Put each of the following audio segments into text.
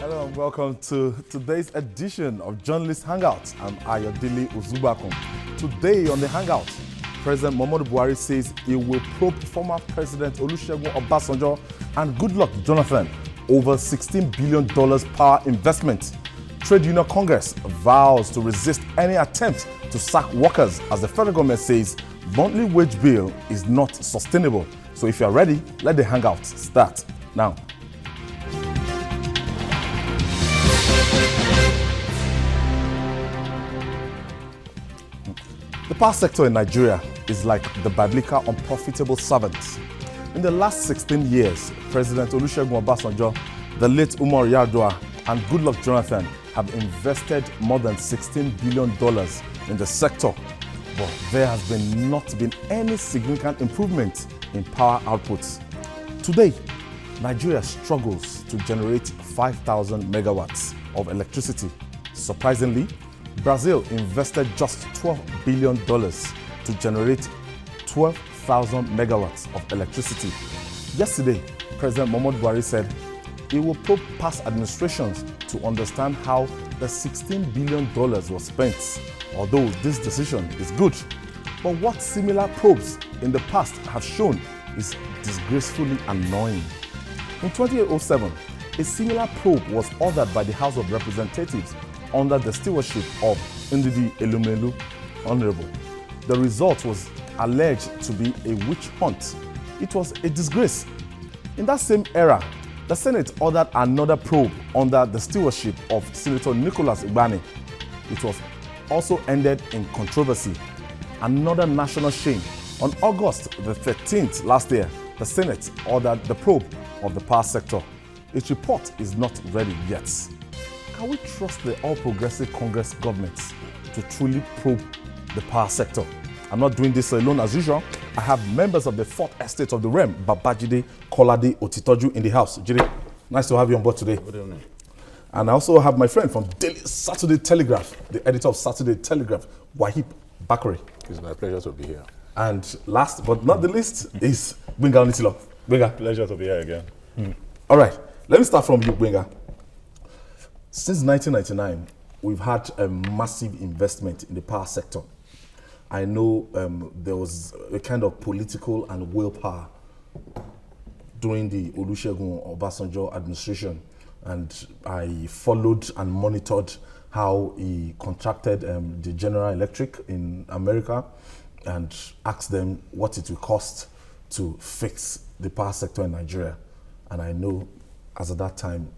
Hello and welcome to today's edition of Journalist Hangout. I'm Ayodele Uzubakun. Today on the Hangout, President Muhammadu Buhari says he will probe former President Olusegun Obasanjo and Goodluck Jonathan over $16 billion power investment. Trade Union Congress vows to resist any attempt to sack workers as the federal government says monthly wage bill is not sustainable. So if you're ready, let the Hangout start now. The power sector in Nigeria is like the biblical unprofitable servant. In the last 16 years, President Olusegun Obasanjo, the late Umar Yar'Adua, and Goodluck Jonathan have invested more than $16 billion in the sector, but there has not been any significant improvement in power output. Today, Nigeria struggles to generate 5,000 megawatts of electricity. Surprisingly, Brazil invested just $12 billion to generate 12,000 megawatts of electricity. Yesterday, President Muhammadu Buhari said he will probe past administrations to understand how the $16 billion was spent, although this decision is good. But what similar probes in the past have shown is disgracefully annoying. In 2007, a similar probe was ordered by the House of Representatives under the stewardship of Ndidi Elumelu, Honorable. The result was alleged to be a witch hunt. It was a disgrace. In that same era, the Senate ordered another probe under the stewardship of Senator Nicholas Igbani. It was also ended in controversy. Another national shame. On August the 13th last year, the Senate ordered the probe of the power sector. Its report is not ready yet. Can we trust the All Progressive Congress government to truly probe the power sector? I'm not doing this alone as usual. I have members of the fourth estate of the realm, Babajide Kolade Otitoju, in the house. Jide, nice to have you on board today. Good evening. And I also have my friend from Daily Saturday Telegraph, the editor of Saturday Telegraph, Wahib Bakari. It's my pleasure to be here. And last but not the least is Gbenga Onitilo. Gbenga. Pleasure to be here again. All right, let me start from you, Gbenga. Since 1999, we've had a massive investment in the power sector. I know there was a kind of political and willpower during the Olusegun Obasanjo administration, and I followed and monitored how he contracted the General Electric in America and asked them what it would cost to fix the power sector in Nigeria. And I know as at that time,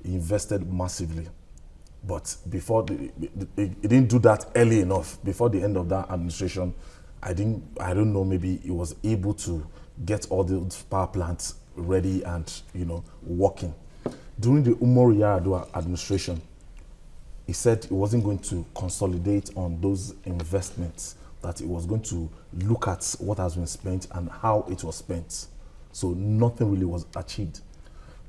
he invested massively. But before he didn't do that early enough. Before the end of that administration, I don't know, maybe he was able to get all the power plants ready and working. During the Umar Yar'Adua administration, he said he wasn't going to consolidate on those investments, that he was going to look at what has been spent and how it was spent. So nothing really was achieved.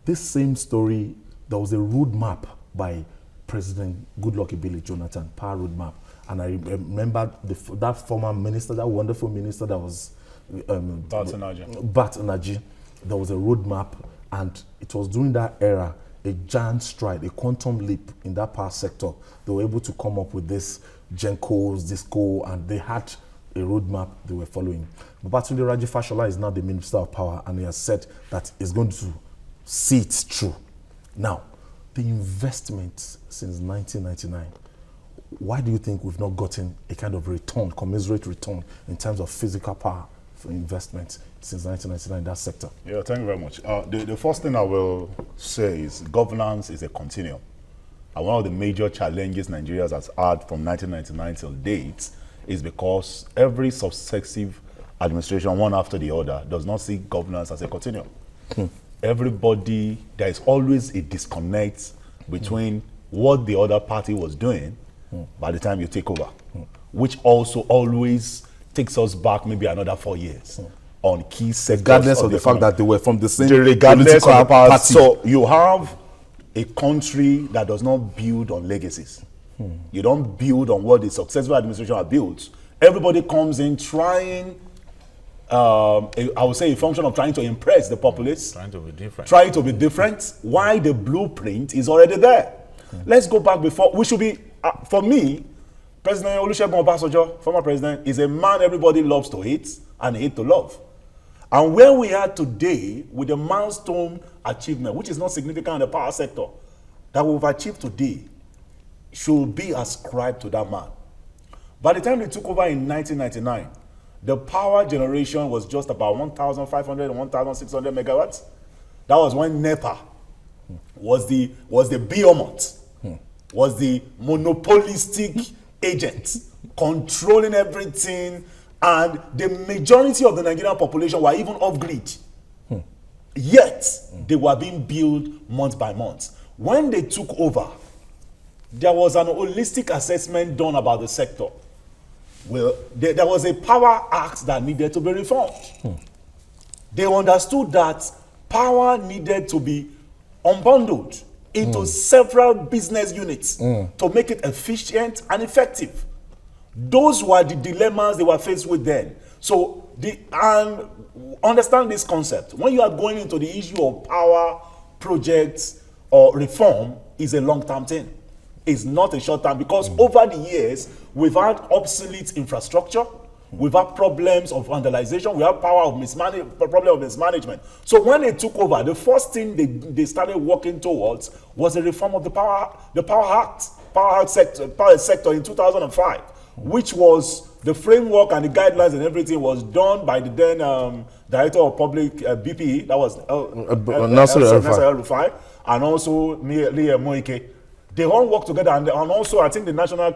This same story, there was a roadmap by President Goodluck Jonathan, power roadmap. And I remember that former minister, that wonderful minister that was Bat Energy. There was a roadmap, and it was during that era, a giant stride, a quantum leap in that power sector. They were able to come up with this Gencos, Disco, and they had a roadmap they were following. Babatunde Raji Fashola is now the Minister of Power, and he has said that he's going to see it through. Now, the investment since 1999, why do you think we've not gotten a kind of return, commensurate return, in terms of physical power for investment since 1999 in that sector? Yeah, thank you very much. The first thing I will say is governance is a continuum. And one of the major challenges Nigeria has had from 1999 till date is because every successive administration, one after the other, does not see governance as a continuum. Everybody, there is always a disconnect between what the other party was doing by the time you take over, which also always takes us back maybe another 4 years on key sectors. Regardless of the fact that they were from the same regardless political of the party. So you have a country that does not build on legacies. You don't build on what the successful administration have built. Everybody comes in trying I would say a function of trying to impress the populace. Trying to be different. Trying to be different. Why the blueprint is already there. Let's go back before. We should be, for me, President Olusegun Obasanjo, former president, is a man everybody loves to hate and hate to love. And where we are today with the milestone achievement, which is not significant in the power sector, that we've achieved today, should be ascribed to that man. By the time they took over in 1999, the power generation was just about 1,500 and 1,600 megawatts. That was when NEPA was the behemoth, was the monopolistic agent controlling everything, and the majority of the Nigerian population were even off-grid. Yet, they were being built month by month. When they took over, there was an holistic assessment done about the sector. Well, there was a power act that needed to be reformed. They understood that power needed to be unbundled into several business units to make it efficient and effective. Those were the dilemmas they were faced with then. So, and understand this concept. When you are going into the issue of power projects or reform, is a long-term thing. It's not a short term, because over the years, we've had obsolete infrastructure, we've had problems of vandalization, we have problem of mismanagement. So when they took over, the first thing they started working towards was a reform of the power sector in 2005, which was the framework and the guidelines and everything was done by the then Director of Public BPE, that was Nasser El-Rufai, and also Lia Moike. They all work together, and also I think the National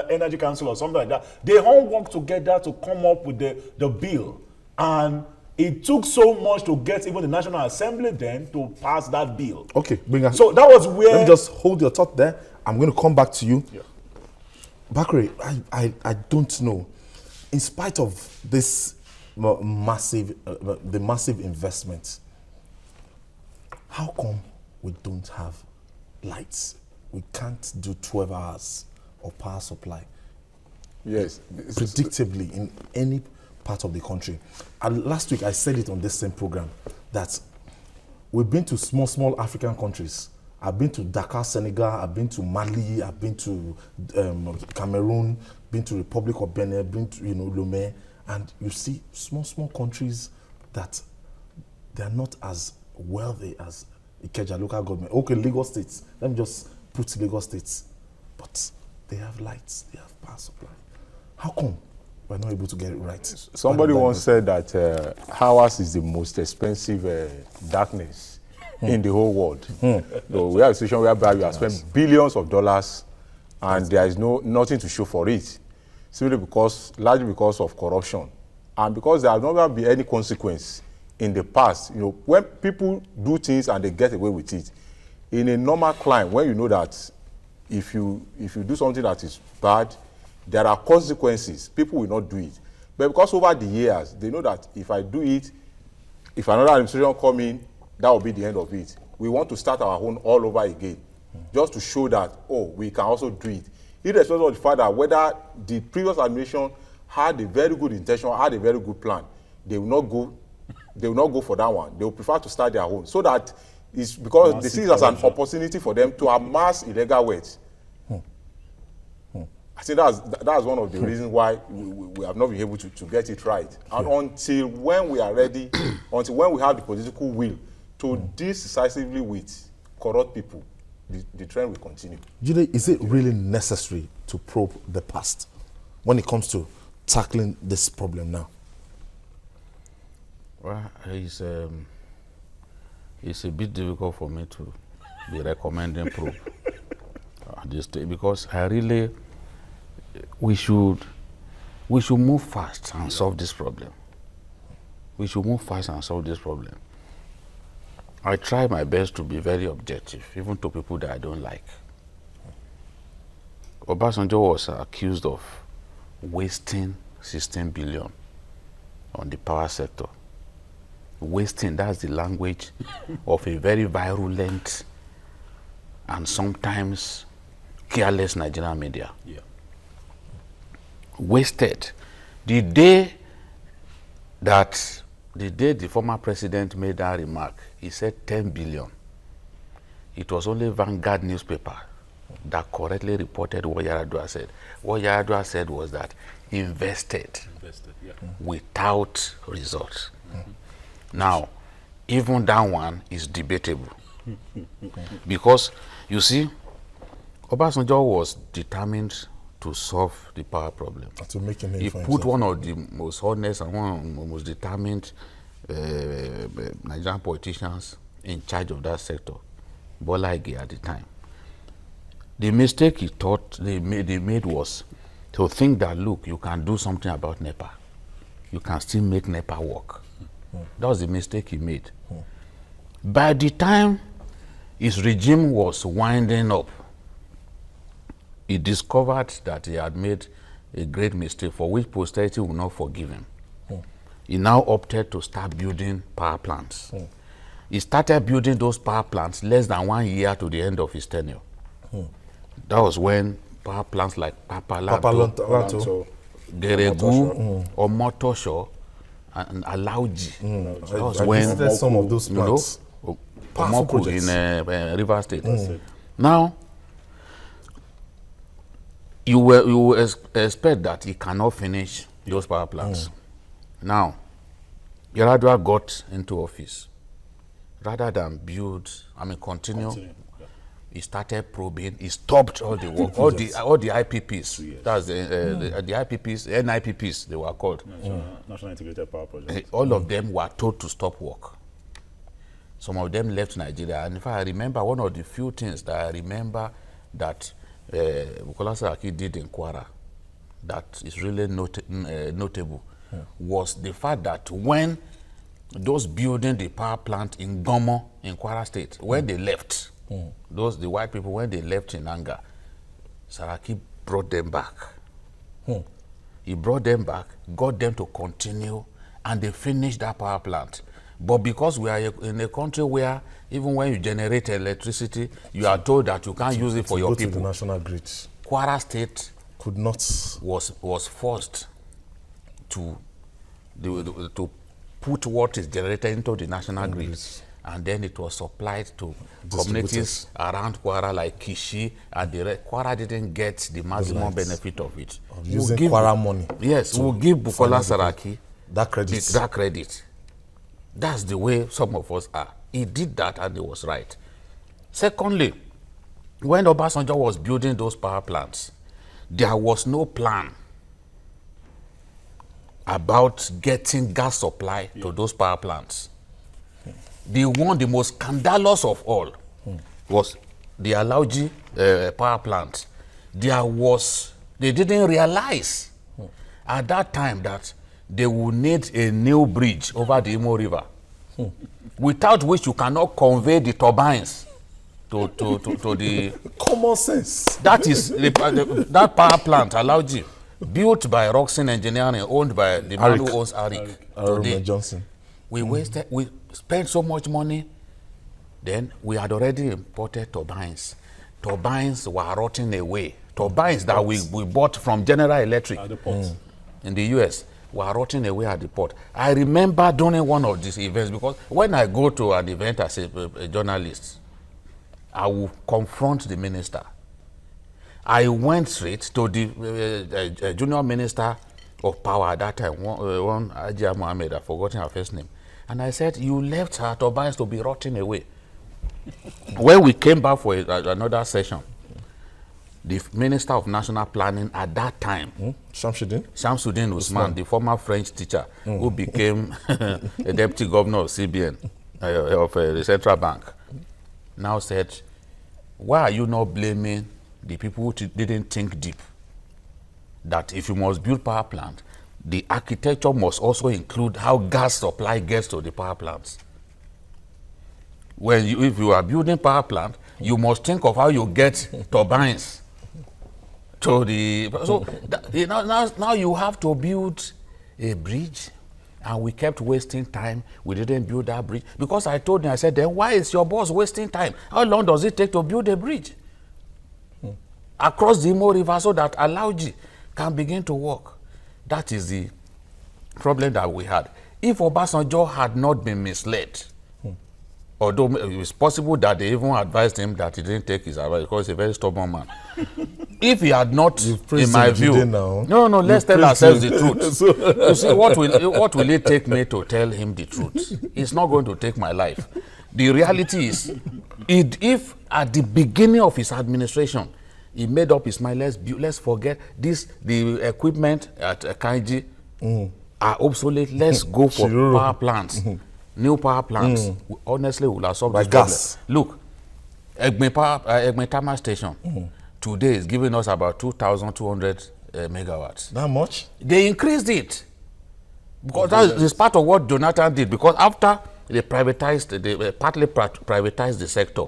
Energy Council or something like that. They all work together to come up with the bill, and it took so much to get even the National Assembly then to pass that bill. Okay, Benga. So that was where. Let me just hold your thought there. I'm going to come back to you. Yeah. Bakri, I don't know. In spite of this massive investment, how come we don't have lights? We can't do 12 hours of power supply. Yes. Predictably in any part of the country. And last week I said it on this same program that we've been to small African countries. I've been to Dakar, Senegal, I've been to Mali, I've been to Cameroon, been to Republic of Benin, been to Lomé, and you see small countries that they are not as wealthy as Ikeja local government. Okay, Lagos states. Let me just put Lagos states, but they have lights, they have power supply. How come we're not able to get it right? Somebody once said that ours is the most expensive darkness in the whole world. So we have a situation whereby we have spent billions of dollars and there is nothing to show for it, simply largely because of corruption, and because there has never been any consequence in the past. When people do things and they get away with it, in a normal climate, when you know that if you do something that is bad, there are consequences, people will not do it. But because over the years, they know that if I do it, if another administration come in, that will be the end of it. We want to start our own all over again, just to show that, we can also do it. Irrespective of the fact that whether the previous administration had a very good intention, had a very good plan, they will not go for that one. They will prefer to start their own, so that it's because they see it as an opportunity for them to amass illegal wealth. I think that's one of the reasons why we have not been able to get it right. And until when we are ready, until when we have the political will to deal decisively with corrupt people, the trend will continue. Jide, is it really necessary to probe the past when it comes to tackling this problem now? Well, it's a bit difficult for me to be recommending probe at this stage, because we should move fast and solve this problem. We should move fast and solve this problem. I try my best to be very objective, even to people that I don't like. Obasanjo was accused of wasting 16 billion on the power sector. Wasting, that's the language of a very virulent and sometimes careless Nigerian media. Yeah. Wasted. The day that the day the former president made that remark, he said 10 billion. It was only Vanguard newspaper that correctly reported what Yaradua said. What Yaradua said was that invested without results. Now, even that one is debatable. Because, you see, Obasanjo was determined to solve the power problem. To make a name He for put himself. one of the most honest and one of the most determined Nigerian politicians in charge of that sector, Bola Ige at the time. The mistake he thought they made was to think that, look, you can do something about NEPA. You can still make NEPA work. That was the mistake he made. By the time his regime was winding up, he discovered that he had made a great mistake for which posterity will not forgive him. He now opted to start building power plants. He started building those power plants less than 1 year to the end of his tenure. That was when power plants like Papalanto. Geregu, Omotosho, and Alauji. That was I when visited some of those plants. Powerful Omoku projects. in River State. Now, you will expect that he cannot finish those power plants. Now, Yaradua got into office. Rather than continue. He started probing. He stopped all the work, all the IPPs. That's the IPPs, NIPPs they were called. National Integrated Power Project. All of them were told to stop work. Some of them left Nigeria. And if I remember, one of the few things that I remember that Bukola Saraki did in Kwara that is really notable was the fact that when those building the power plant in Gomo in Kwara State, when they left, the white people, when they left in anger, Saraki brought them back. He brought them back, got them to continue, and they finished that power plant. But because we are in a country where even when you generate electricity, you are told that you can't use it for your Go to the people. national grid. Kwara State Could not. was forced to put what is generated into the national grid, and then it was supplied to communities around Kwara like Kishi and the rest. Kwara didn't get the maximum benefit of it. Using Kwara money. Yes, we'll give Bukola Saraki That credit. that credit. That's the way some of us are. He did that and it was right. Secondly, when Obasanjo was building those power plants, there was no plan about getting gas supply to those power plants. The most scandalous of all was the Alauji power plant. They didn't realize at that time that they would need a new bridge over the Imo River, without which you cannot convey the turbines to the... Common sense. That is, that power plant, Alauji, built by Roxin Engineering, owned by the man who owns Arik. Today, Johnson. we spent so much money, then we had already imported turbines. Turbines were rotting away. Turbines that we bought from General Electric in the US were rotting away at the port. I remember during one of these events, because when I go to an event as a journalist, I will confront the minister. I went straight to the junior minister of power at that time, one Ajia Mohammed, I've forgotten her first name. And I said, you left her turbines to be rotting away. When we came back for another session, the Minister of National Planning at that time, Shamsuddin Usman, the former French teacher who became a deputy governor of CBN, of the central bank, now said, why are you not blaming the people who didn't think deep? That if you must build power plant, the architecture must also include how gas supply gets to the power plants. If you are building power plant, you must think of how you get turbines to the... So now you have to build a bridge, and we kept wasting time. We didn't build that bridge. Because I told him, I said, then why is your boss wasting time? How long does it take to build a bridge across the Imo River so that Alauji can begin to work? That is the problem that we had. If Obasanjo had not been misled, although it's possible that they even advised him that he didn't take his advice because he's a very stubborn man. If he had not, in my view, no, let's tell ourselves the truth. You see, what will it take me to tell him the truth? It's not going to take my life. The reality is, if at the beginning of his administration, he made up his mind, let's forget this, the equipment at Kainji are obsolete, let's go for power plants, new power plants. Honestly, we'll have solved this problem. Look, Egbe Thermal Station today is giving us about 2,200 megawatts. That much? They increased it. Because that is part of what Jonathan did. Because after they privatized, they partly privatized the sector,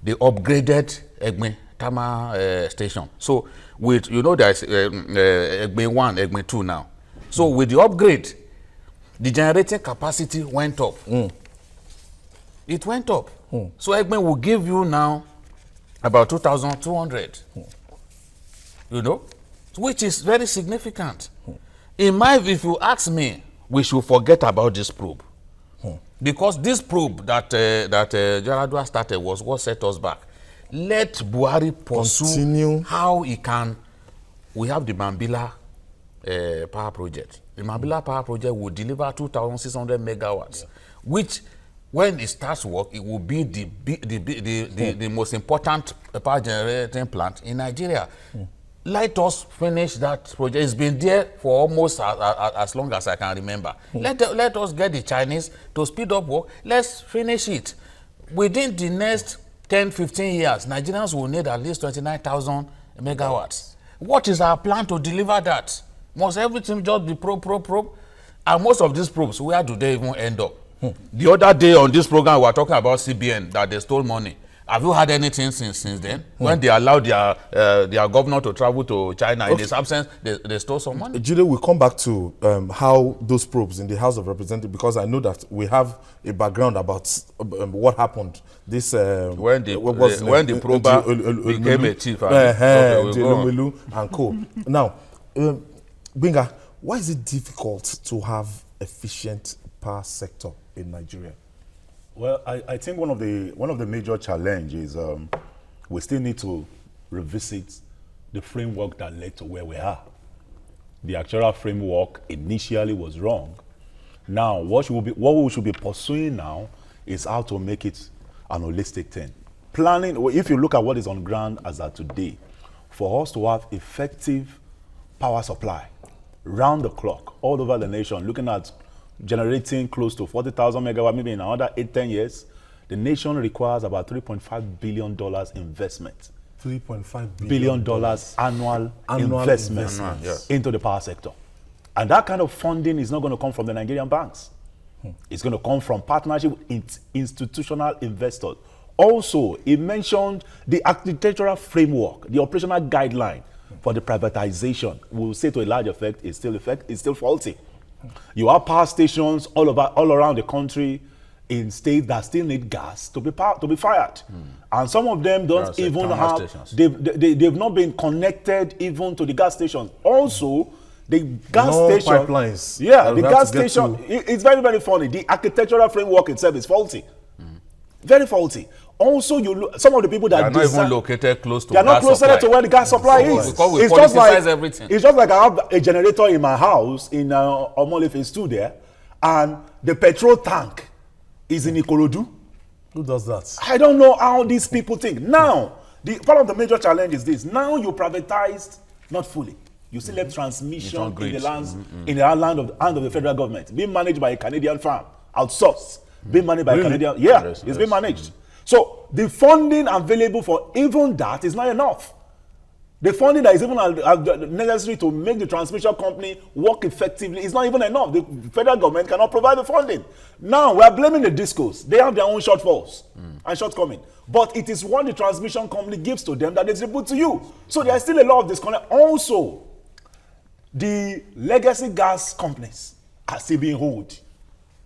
they upgraded Egbe Thermal Station. So with, you know, there's Egbe 1, Egbe 2 now. So with the upgrade, the generating capacity went up. It went up. So Egbe will give you now about 2,200. You know, which is very significant. In my view, if you ask me, we should forget about this probe. Because this probe that Jaradua started was what set us back. Let Buhari pursue how he can. We have the Mambila power project. The Mambila power project will deliver 2,600 megawatts, which, when it starts work, it will be the most important power generating plant in Nigeria. Let us finish that project. It's been there for almost as long as I can remember. Let us get the Chinese to speed up work. Let's finish it. Within the next 10-15 years, Nigerians will need at least 29,000 megawatts. What is our plan to deliver that? Must everything just be probe? And most of these probes, where do they even end up? The other day on this program, we were talking about CBN, that they stole money. Have you heard anything since then? When they allowed their governor to travel to China, in his absence, they stole some money? Jide, we'll come back to how those probes in the House of Representatives, because I know that we have a background about what happened. This when the prober became a chief. And co. Now, Benga, why is it difficult to have efficient power sector in Nigeria? Well, I think one of the major challenges we still need to revisit the framework that led to where we are. The actual framework initially was wrong. Now, what we should be pursuing now is how to make it an holistic thing. Planning. If you look at what is on ground as of today, for us to have effective power supply round the clock all over the nation, looking at generating close to 40,000 megawatts, maybe in another 8-10 years, the nation requires about $3.5 billion investment. $3.5 billion annual investment into the power sector. And that kind of funding is not going to come from the Nigerian banks. It's going to come from partnership with institutional investors. Also, he mentioned the architectural framework, the operational guideline for the privatization. We'll say to a large effect, it's still faulty. You have power stations all around the country in states that still need gas to be fired, and some of them don't even have. They've not been connected even to the gas stations. Also, the gas station pipelines. Yeah, the gas station. It's very, very funny. The architectural framework itself is faulty, very faulty. Also, some of the people that are not even located close to. They are not closer to where the gas supply is. Because we politicize everything. It's just like I have a generator in my house in Omole Phase 2 there, and the petrol tank is in Ikorodu. Who does that? I don't know how these people think. Now, part of the major challenge is this. Now you privatized, not fully. You still have transmission in the hand of the federal government, being managed by a Canadian firm, outsourced, being managed by a Canadian. Yeah, it's being managed. So the funding available for even that is not enough. The funding that is even necessary to make the transmission company work effectively is not even enough. The federal government cannot provide the funding. Now we are blaming the discos. They have their own shortfalls and shortcomings. But it is what the transmission company gives to them that they distribute to you. So there is still a lot of disconnect. Also, the legacy gas companies are still being held.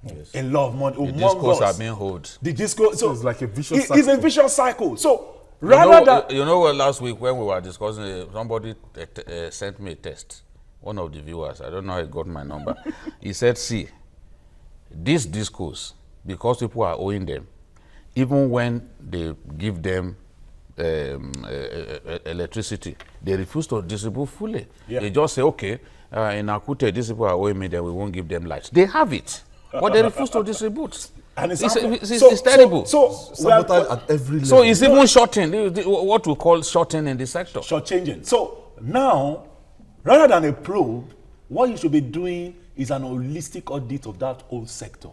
Yes. A lot of money. The discos are being held. The disco, so it's like a vicious cycle. It's a vicious cycle. So you know what, last week when we were discussing, somebody sent me a text. One of the viewers, I don't know how he got my number. He said, see, These discos, because people are owing them, even when they give them electricity, they refuse to distribute fully. Yeah. They just say, okay, in Akute, these people are owing me, then we won't give them lights. They have it, but they refuse to distribute. And it's terrible. So sabotage at every level. So it's even shorting, what we call shorting in the sector. Short-changing. So now, rather than a probe, what you should be doing is an holistic audit of that whole sector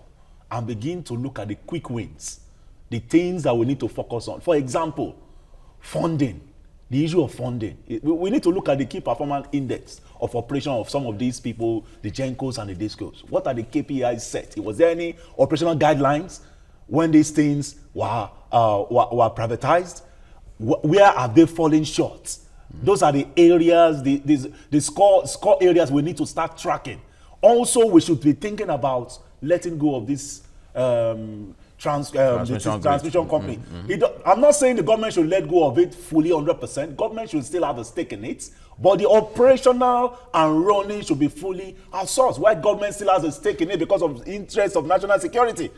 and begin to look at the quick wins, the things that we need to focus on. For example, funding, the issue of funding. We need to look at the key performance index of operation of some of these people, the GENCOs and the DISCOs. What are the KPIs set? Was there any operational guidelines when these things were privatized? Where are they falling short? Those are the areas, the score areas we need to start tracking. Also, we should be thinking about letting go of this transmission company. I'm not saying the government should let go of it fully 100%. Government should still have a stake in it, but the operational and running should be fully outsourced. Why government still has a stake in it? Because of interest of national security.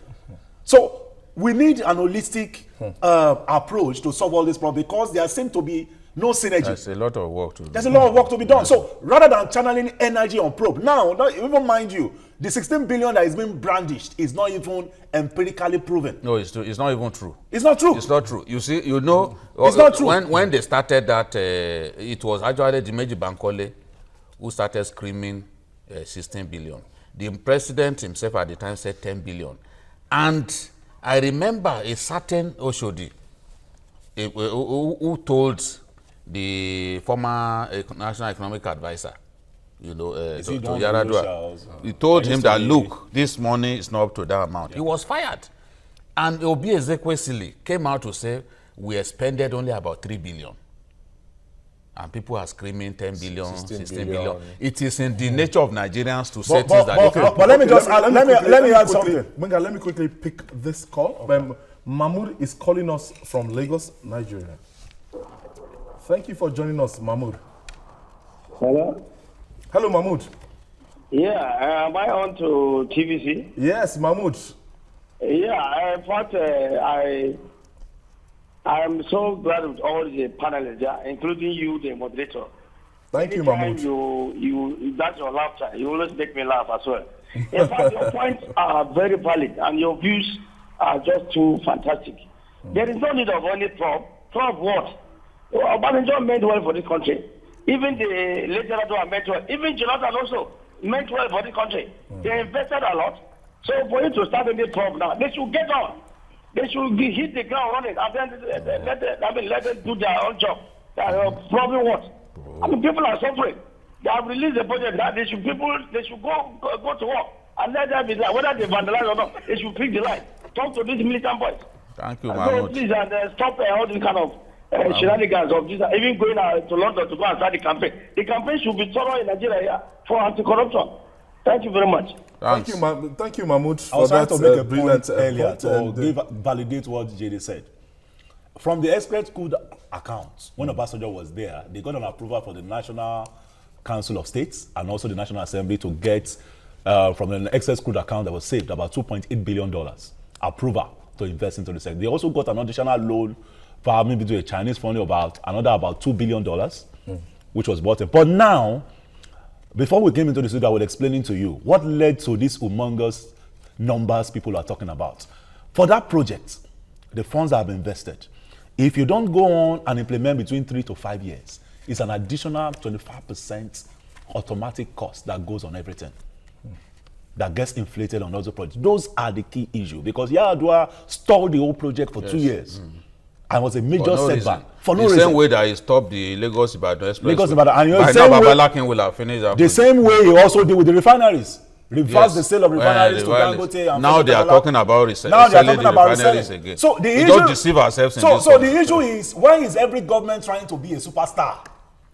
So we need an holistic approach to solve all this problem, because there seems to be no synergy. There's a lot of work to do. There's a lot of work to be done. So rather than channeling energy on probe, now, even mind you, the 16 billion that is being brandished is not even empirically proven. No, it's not even true. It's not true. It's not true. You see, you know, it's not true. When they started that, it was actually Dimeji Bankole who started screaming 16 billion. The president himself at the time said 10 billion. And I remember a certain Oshodi who told the former national economic advisor, to Yaradua, he told him that, look, this money is not up to that amount. Yeah. He was fired. And Obi Ezekwesili came out to say, we expended only about 3 billion. And people are screaming 10 billion, 16 billion. It is in the nature of Nigerians to say things that... But let me just let me add something. Menga, let me quickly pick this call. Okay. Mahmoud is calling us from Lagos, Nigeria. Thank you for joining us, Mahmoud. Hello? Hello, Mahmoud. Yeah, am I on to TVC? Yes, Mahmoud. Yeah, in fact, I'm so glad with all the panelists, including you, the moderator. Thank you, Mahmoud. That's your laughter. You always make me laugh as well. In fact, your points are very valid, and your views are just too fantastic. There is no need of any probe. Probe what? Obasanjo meant well for this country. Even the late Jonathan meant well. Even Jonathan also meant well for this country. They invested a lot. So for you to start a new probe now, they should get on. They should hit the ground running. And then let them do their own job. Probably what? I mean, people are suffering. They have released the budget that they should go to work and let them decide whether they vandalize or not. They should pick the line. Talk to these militant boys. Thank you, Mahmoud. So please stop all this kind of shenanigans of this. Even going to London to go and start the campaign. The campaign should be thorough in Nigeria for anti-corruption. Thank you very much. Thank you, Mahmoud, for I was trying to make a brilliant earlier to validate what JD said. From the Express School accounts, when Obasanjo was there, they got an approval for the National Council of States and also the National Assembly to get from an excess crude account that was saved about $2.8 billion approval to invest into the sector. They also got an additional loan for maybe to a Chinese fund about $2 billion, which was bought in. But now, before we came into the studio, I was explaining to you what led to these humongous numbers people are talking about. For that project, the funds have invested. If you don't go on and implement between 3 to 5 years, it's an additional 25% automatic cost that goes on everything. That gets inflated on other projects. Those are the key issue because Yar'Adua stalled the whole project for 2 years. And was a major setback. For no reason. The same way that he stopped the Lagos-Ibadan Express. Lagos-Ibadan. And by now, Babalakin will have finished that. The same way he also did with the refineries. Reversed the sale of refineries to Dangote. And now they are talking about selling the refineries again. So the issue, we don't deceive ourselves in this So the issue is, why is every government trying to be a superstar?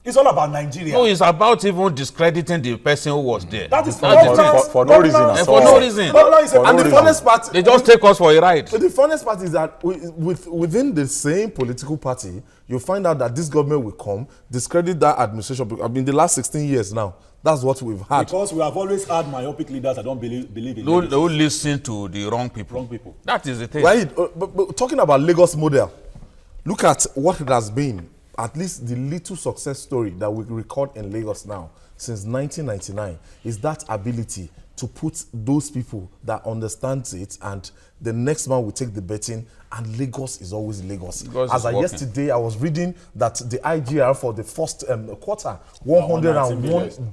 It's all about Nigeria. No, it's about even discrediting the person who was there. That is for no reason at For all. no reason. And the funniest part, They just take us for a ride. the funniest part is that within the same political party, you find out that this government will come, discredit that administration. I mean, the last 16 years now, that's what we've had. Because we have always had myopic leaders that don't believe in Don't leaders. listen to the wrong people. Wrong people. That is the thing. Right? But talking about Lagos model, look at what it has been. At least the little success story that we record in Lagos now since 1999 is that ability to put those people that understands it, and the next man will take the betting, and Lagos is always Lagos. As of yesterday, I was reading that the IGR for the first quarter, 101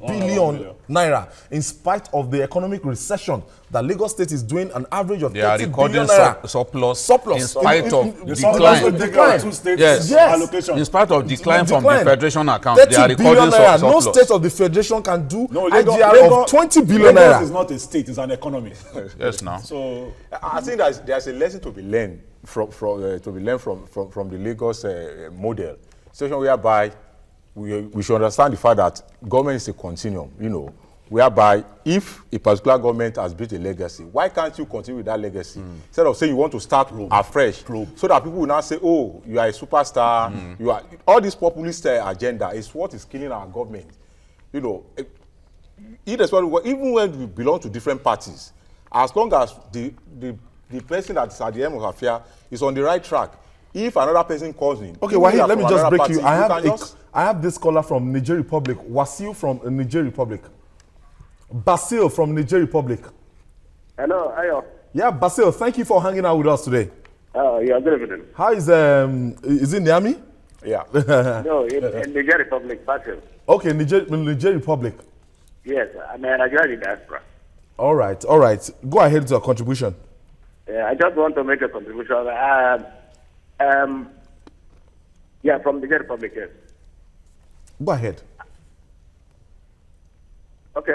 billion naira, in spite of the economic recession that Lagos State is doing an average of 30 billion naira. surplus in spite of decline. Yes. Allocation. In spite of decline from the Decline. federation account, they are 30 billion recording naira. No surplus. state of the federation can do No, IGR of 20 billion Lagos naira. is not a state; it's an economy. Yes, now. So I think there's a lesson to be learned from the Lagos model, situation whereby we should understand the fact that government is a continuum, you know, whereby if a particular government has built a legacy, why can't you continue with that legacy? Instead of saying you want to start afresh, so that people will now say, oh, you are a superstar, you are, all this populist agenda is what is killing our government. You know, even when we belong to different parties, as long as the person that's at the end of the affair is on the right track, if another person calls in, Okay, Wahid, let me just break party, you. I have this caller from Niger Republic, Wasil from Niger Republic. Basil from Niger Republic. Hello, Ayo. Yeah, Basil, thank you for hanging out with us today. Yeah, good evening. How is it Niamey? Yeah. No, in Niger Republic, Basil. Okay, Niger Republic. Yes, I'm a Nigerian diaspora. All right. Go ahead with your contribution. I just want to make a contribution. Yeah, from Niger Republic, yes. Go ahead. Okay,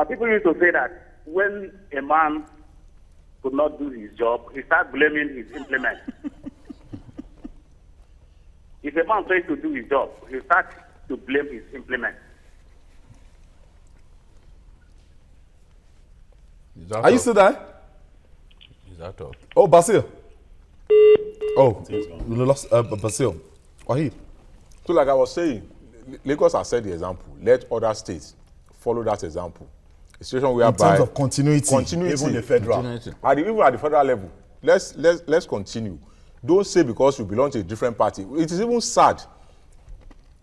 people used to say that when a man could not do his job, he starts blaming his implement. If a man fails to do his job, he starts to blame his implement. Are you still there? Is that all? Oh, Basil. Oh, we lost Basil. Wahid. So like I was saying, Lagos has set the example. Let other states follow that example. A situation whereby In terms of continuity. even the federal. even at the federal level, let's continue. Don't say because you belong to a different party. It is even sad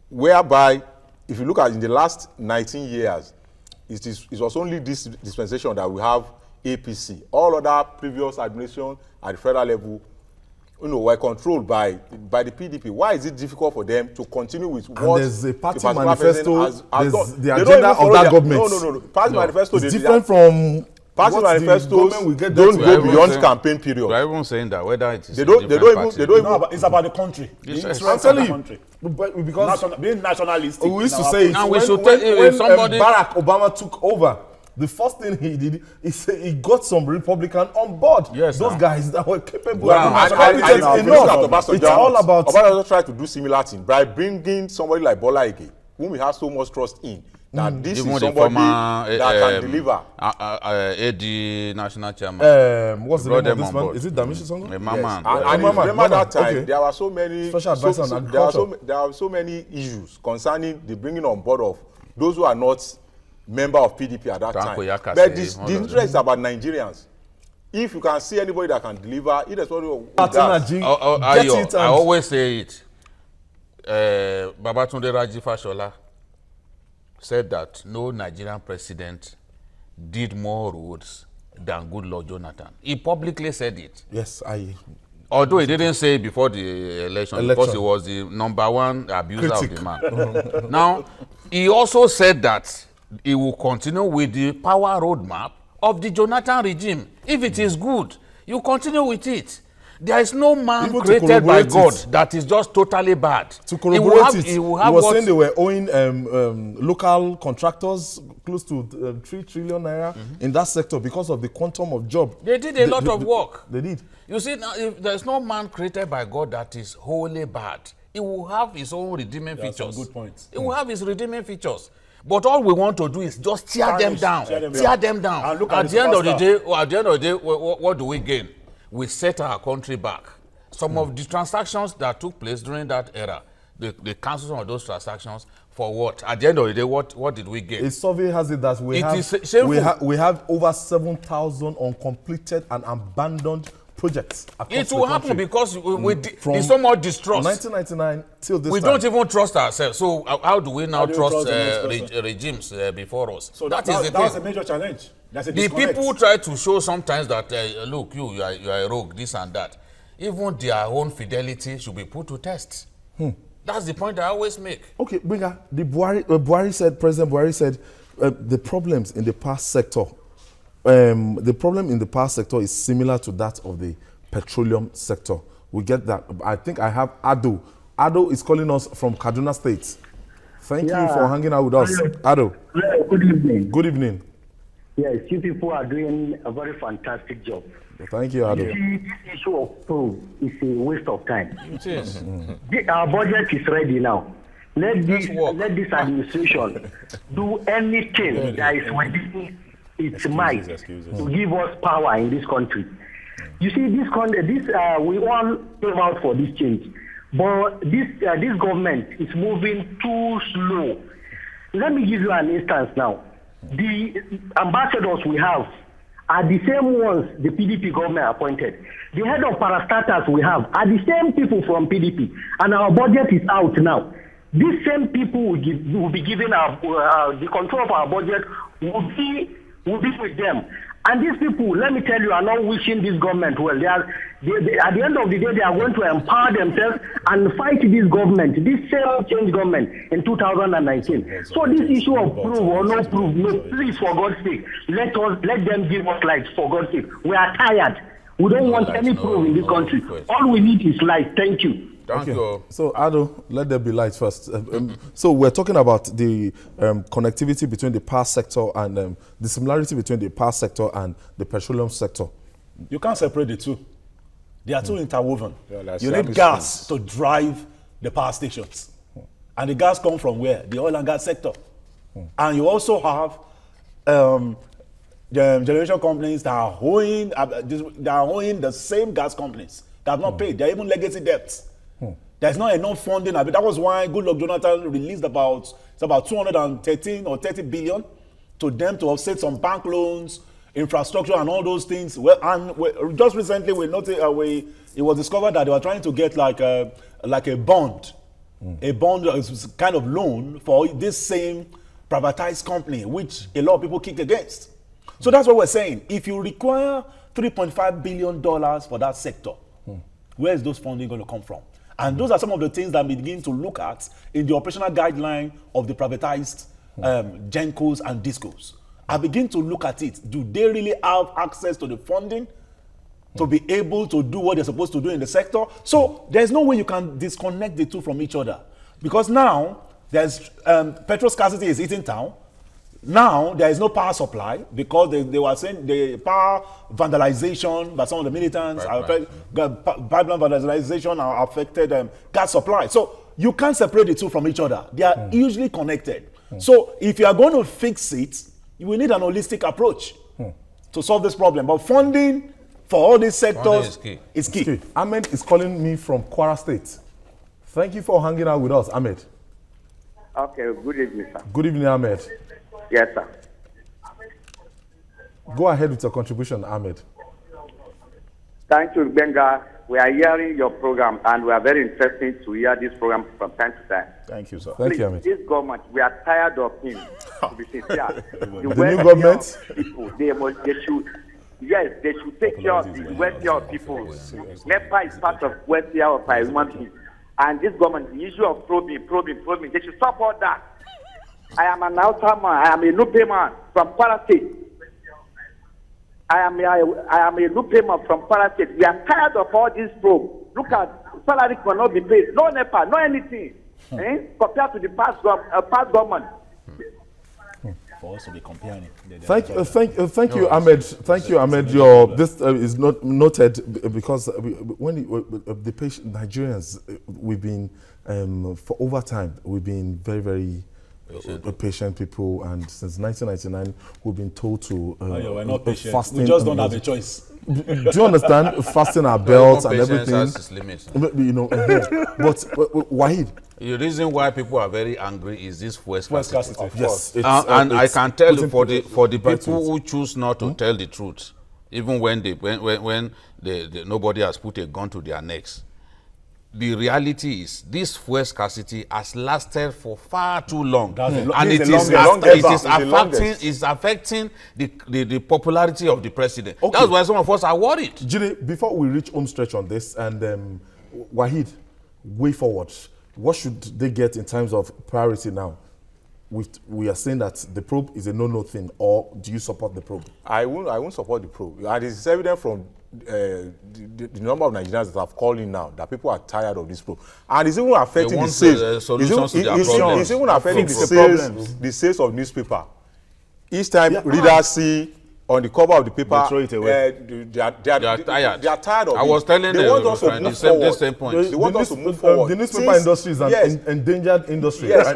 whereby if you look at in the last 19 years, it was only this dispensation that we have APC. All other previous administration at the federal level, you know, were controlled by the PDP. Why is it difficult for them to continue with what there's a party particular manifesto, president has there's done? the They don't agenda even of follow that their- government. No. Party manifesto It's they- different from party what the manifestos government will get don't there go to. beyond campaign period. We are even saying that whether it is They don't even. It's about the country. The Yes, interest I'm of telling the you, country. because Being nationalistic. we used to in our say it And we when, should when, tell- when, somebody- Barack Obama took over, the first thing he did is he got some Republican on board. Yes, those sir. guys that were capable Wow. and And competent enough. It's all about Obasanjo tried to do similar thing by bringing somebody like Bola Ige, whom we have so much trust in, that this Even is the somebody former that can deliver. AD national chairman. what's the Brought name of them this on man? board. Is it Damishi Songo? A man. And Mama, remember that time, okay. there were so many Special advisor on there agriculture. are so many issues concerning the bringing on board of those who are not member of PDP at that Tanko time. Yakase, But all the of interest is about Nigerians. If you can see anybody that can deliver, it is what you Get it I and always say it. Babatunde Raji Fashola said that no Nigerian president did more roads than Goodluck Jonathan. He publicly said it. yes, Although he didn't say it before the election because he was the #1 abuser of the man. Now, he also said that he will continue with the power roadmap of the Jonathan regime. If it is good, you continue with it. There is no man Even to created by corroborate God it. that is just totally bad. to corroborate it, He he will have was what- saying they were owing local contractors close to 3 trillion naira in that sector because of the quantum of job. They did a lot of work. They did. You see, now, if there's no man created by God that is wholly bad. it will have its own redeeming There are some features. good points. It will have its redeeming features. But all we want to do is just tear them down. Tear them down. And look At at the end of the superstar. day, what do we gain? We set our country back. Some of the transactions that took place during that era, they cancelled some of those transactions for what? At the end of the day, what did we gain? A survey has it that Is shameful. we have over 7,000 uncompleted and abandoned projects across It the will happen country. because From there's so much distrust. 1999 till this We time. don't even trust ourselves. So how do we now do you trust trust the next person? regimes before us? So that that is the was a thing. major challenge. That's a The disconnect. people try to show sometimes that, look, you are a rogue, this and that. Even their own fidelity should be put to test. That's the point I always make. Okay, Bringer, President Buhari said the problems in the power sector, the problem in the power sector is similar to that of the petroleum sector. We get that. I think I have Ado. Ado is calling us from Kaduna State. Thank you for hanging out with us. Ado. Hello, good evening. Good evening. Yes, you people are doing a very fantastic job. Thank you, Ado. You see, this issue of probe is a waste of time. It is. Our budget is ready now. Let this work. administration do anything that is within its might excuses. to give us power in this country. You see, we all came out for this change, but this government is moving too slow. Let me give you an instance now. The ambassadors we have are the same ones the PDP government appointed. The head of parastatals we have are the same people from PDP, and our budget is out now. These same people will be given the control of our budget will be with them. And these people, let me tell you, are not wishing this government well. They at the end of the day, they are going to empower themselves and fight this government, this same change government in 2019. So this issue of prove or no prove, no, please, for God's sake, let them give us light, for God's sake. We are tired. We don't want any proof in this country. All we need is light. Thank you. Thank you. So, Ado, let there be light first. So, we're talking about the connectivity between the power sector and the similarity between the power sector and the petroleum sector. You can't separate the two. They are too interwoven. Yeah, you need gas to drive the power stations. And the gas comes from where? The oil and gas sector. And you also have the generation companies that are owing the same gas companies that have not paid. They are even legacy debts. There's not enough funding. That was why Goodluck Jonathan released about 213 or 30 billion to them to offset some bank loans, infrastructure, and all those things. Just recently, it was discovered that they were trying to get like a bond, a kind of loan for this same privatized company, which a lot of people kicked against. So that's what we're saying. If you require $3.5 billion for that sector, where is those funding going to come from? And those are some of the things that we begin to look at in the operational guideline of the privatized Gencos and Discos. I begin to look at it. Do they really have access to the funding to be able to do what they're supposed to do in the sector? So there's no way you can disconnect the two from each other. Because now, there's petrol scarcity is hitting town. Now, there is no power supply because they were saying the power vandalization by some of the militants, pipeline vandalization are affected gas supply. So you can't separate the two from each other. They are usually connected. So if you are going to fix it, you will need an holistic approach to solve this problem. But funding for all these sectors is key. Ahmed is calling me from Kwara State. Thank you for hanging out with us, Ahmed. Okay, good evening, sir. Good evening, Ahmed. Yes, sir. Go ahead with your contribution, Ahmed. Thank you, Benga. We are hearing your program, and we are very interested to hear this program from time to time. Thank you, sir. Thank you, Ahmed. This government, we are tired of him, to be sincere. The new government? People, they should take care of the welfare of people. NEPA is part of welfare of our human beings. And this government, the issue of probing, they should stop all that. I am an outer man. I am a Nupe man from Kwara State. I am a Nupe man from Kwara State. We are tired of all this probe. Look at salary cannot be paid. No NEPA, no anything. Compared to the past government. For us to be comparing. Thank you, Ahmed. Thank you, Ahmed. This is not noted because when the patient Nigerians, we've been For over time, we've been very, very patient people, and since 1999, we've been told to we're not patient. fasting. We just don't have a choice. Do you understand? Fasting our belts and everything. Has its limits. You know, but Wahid. The reason why people are very angry is this fuel scarcity. Yes, And I can tell you for the right people who choose not to tell the truth, even when nobody has put a gun to their necks. The reality is this fuel scarcity has lasted for far too long, and it is affecting the popularity of the president. Okay. That's why some of us are worried. Jide, before we reach home stretch on this, and Wahid, way forward, what should they get in terms of priority now? We are saying that the probe is a no-no thing, or do you support the probe? I won't support the probe, and it's evident from the number of Nigerians that have called in now that people are tired of this probe, and it's even affecting the sales. It's even affecting the sales of newspaper. Each time readers see on the cover of the paper, they throw it away. They are tired. They are tired of it. I was telling they want us to move forward. Same point. They want us to move forward. The newspaper industry is an endangered industry. Yes.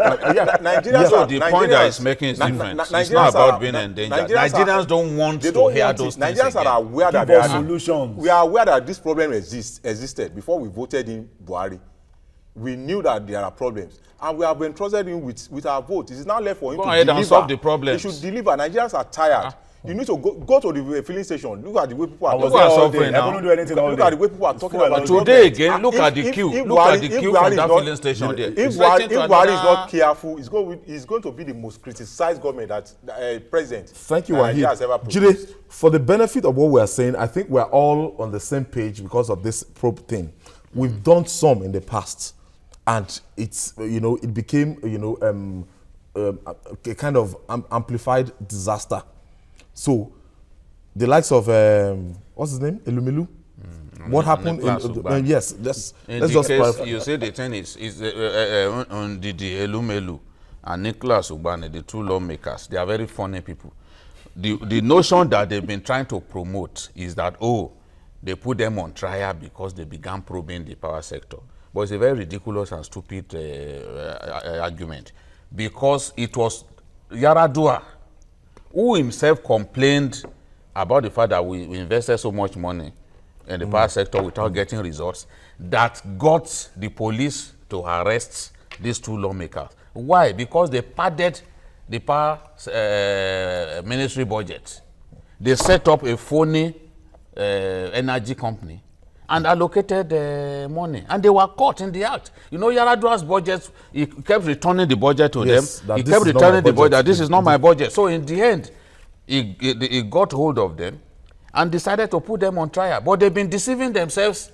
Nigerians. So the point that is making is different. It's not about being endangered. Nigerians don't want to hear those things. Nigerians are aware that there are solutions. We are aware that this problem existed before we voted in Buhari. We knew that there are problems, and we have been trusted in with our vote. It is now left for him to deliver. And solve the problems. He should deliver. Nigerians are tired. You need to go to the filling station. Look at the way people are talking about it. I don't do anything all day. Look at the way people are talking about it. Today again, look at the queue. Look at the queue from that filling station there. If Buhari is not careful, he's going to be the most criticized government that president. Thank you, Wahid. Jide, for the benefit of what we are saying, I think we're all on the same page because of this probe thing. We've done some in the past, and it's it became a kind of amplified disaster. So, the likes of what's his name, Elumelu. What happened? Yes, let's just clarify. You say the thing is on the Elumelu and Nicholas Ubane, the two lawmakers. They are very funny people. The notion that they've been trying to promote is that they put them on trial because they began probing the power sector. But it's a very ridiculous and stupid argument, because it was Yaradua who himself complained about the fact that we invested so much money in the power sector without getting results, that got the police to arrest these two lawmakers. Why? Because they padded the power ministry budget. They set up a phony energy company and allocated money, and they were caught in the act. Yaradua's budget, he kept returning the budget to them. He kept returning the budget. This is not my budget. So in the end, he got hold of them and decided to put them on trial. But they've been deceiving themselves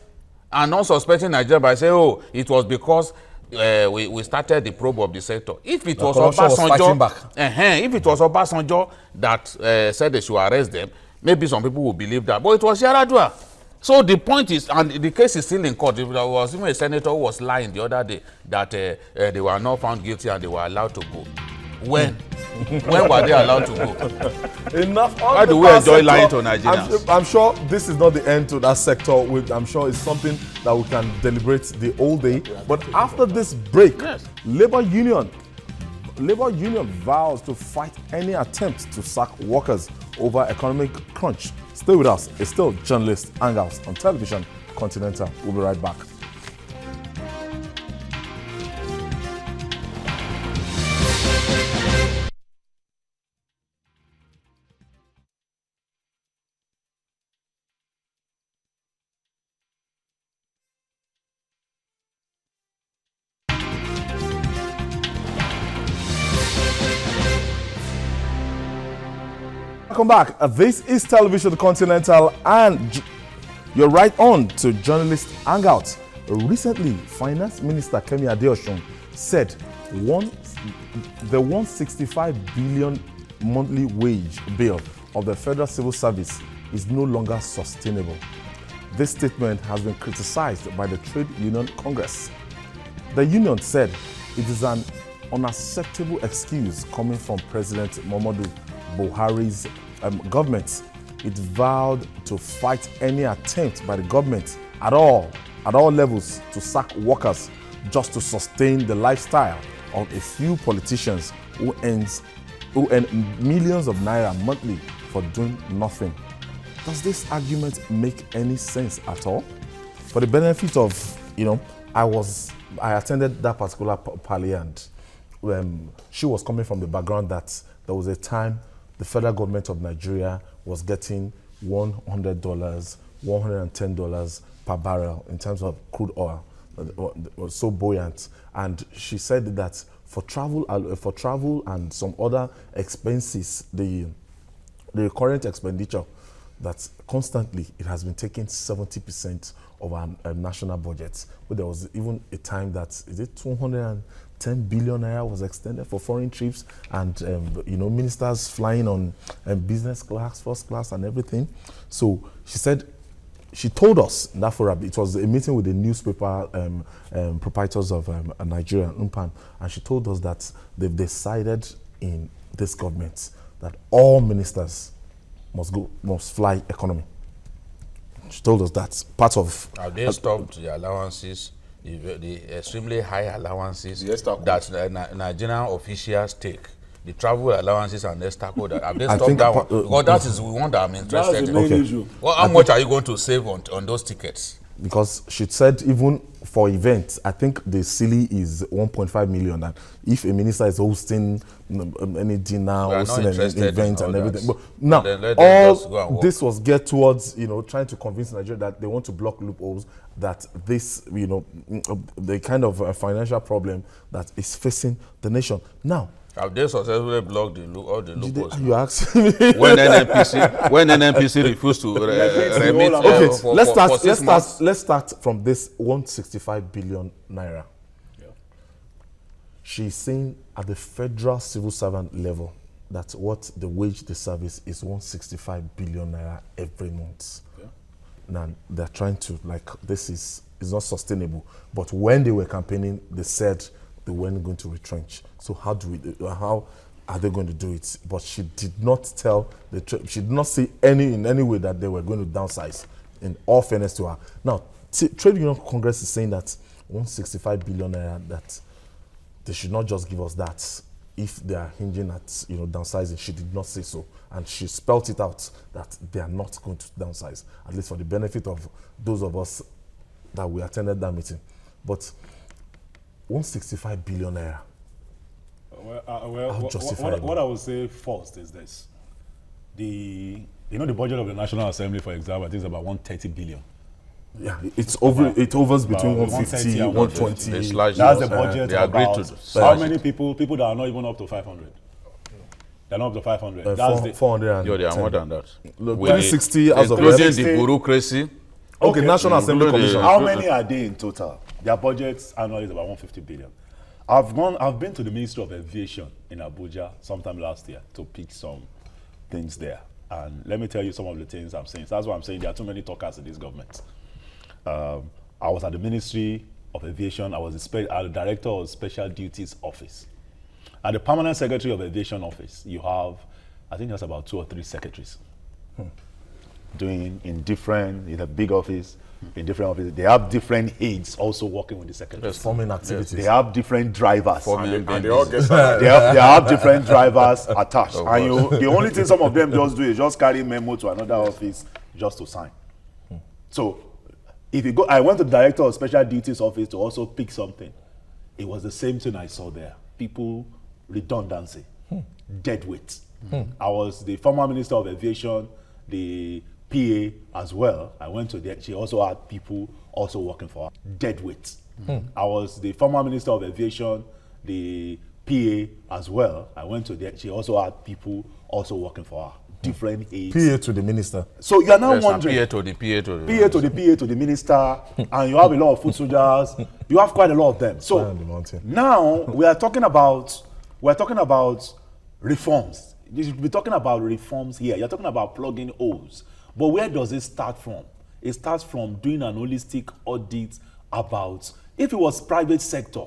and not suspecting Nigeria by saying, it was because we started the probe of the sector. If it was Obasanjo that said they should arrest them, maybe some people would believe that. But it was Yaradua. So the point is, and the case is still in court. There was even a senator who was lying the other day that they were not found guilty and they were allowed to go. When? When were they allowed to go? Enough. Why do we enjoy lying to Nigerians? I'm sure this is not the end to that sector. I'm sure it's something that we can deliberate the whole day. But after this break, Labour Union vows to fight any attempt to sack workers over economic crunch. Stay with us. It's still Journalist Hangout on television Continental. We'll be right back. Welcome back. This is Television Continental, and you're right on to Journalist Hangout. Recently, Finance Minister Kemi Adeosun said the 165 billion monthly wage bill of the Federal Civil Service is no longer sustainable. This statement has been criticized by the Trade Union Congress. The union said it is an unacceptable excuse coming from President Muhammadu Buhari's government. It vowed to fight any attempt by the government at all levels to sack workers just to sustain the lifestyle of a few politicians who earn millions of naira monthly for doing nothing. Does this argument make any sense at all? For the benefit of, I attended that particular party, and she was coming from the background that there was a time the federal government of Nigeria was getting $100, $110 per barrel in terms of crude oil. It was so buoyant, and she said that for travel and some other expenses, the current expenditure, that constantly it has been taking 70% of our national budget. But there was even a time that, is it 210 billion naira was extended for foreign trips, and ministers flying on business class, first class, and everything. So she said, she told us in that forum, it was a meeting with the newspaper proprietors of Nigeria, UNPAN, and she told us that they've decided in this government that all ministers must fly economy. She told us that's part of. Have they stopped the allowances, the extremely high allowances that Nigerian officials take? The travel allowances and Estaco, have they stopped that one? Because that is the one that I'm interested in. That's the main issue. Well, how much are you going to save on those tickets? Because she said even for events, I think the ceiling is 1.5 million. And if a minister is hosting any dinner, hosting an event and everything. But now, all this was geared towards, trying to convince Nigeria that they want to block loopholes, that this, the kind of financial problem that is facing the nation. Now, have they successfully blocked all the loopholes? You asked me. When NNPC refused to remit. Okay, let's start from this 165 billion naira. Yeah. She's saying at the federal civil servant level that what the wage they service is 165 billion naira every month. Yeah. Now they're trying to, this is not sustainable. But when they were campaigning, they said they weren't going to retrench. So how are they going to do it? But she did not she did not say in any way that they were going to downsize, in all fairness to her. Now, Trade Union Congress is saying that 165 billion naira, that they should not just give us that if they are hinging at downsizing. She did not say so, and she spelt it out that they are not going to downsize, at least for the benefit of those of us that we attended that meeting. But 165 billion naira. What I would say first is this: the budget of the National Assembly, for example, I think it's about 130 billion. Yeah, it hovers between 150 and 120. That's the budget. They agreed to how many people that are not even up to 500? They're not up to 500. That's 400. They are more than that. Look, 360 as of including the bureaucracy. Okay, National Assembly Commission. How many are they in total? Their budgets annually is about 150 billion. I've been to the Ministry of Aviation in Abuja sometime last year to pick some things there. And let me tell you some of the things I'm saying. So that's why I'm saying there are too many talkers in this government. I was at the Ministry of Aviation. I was the Director of Special Duties Office. At the Permanent Secretary of Aviation Office, you have, I think there's about 2 or 3 secretaries doing in a big office, in different offices. They have different aides also working with the secretaries. Performing activities. They have different drivers. And they all get they have different drivers attached. And the only thing some of them just do is just carry memo to another office just to sign. So if you go, I went to the Director of Special Duties Office to also pick something. It was the same thing I saw there. People, redundancy, dead weight. I was the former Minister of Aviation, the PA as well. I went to there. She also had people also working for her. Dead weight. I was the former Minister of Aviation, the PA as well. I went to there. She also had people also working for her. Different aides. PA to the minister. So you are now wondering. PA to the minister, and you have a lot of food soldiers. You have quite a lot of them. So now we are talking about reforms. You should be talking about reforms here. You're talking about plugging holes. But where does it start from? It starts from doing an holistic audit about, if it was private sector.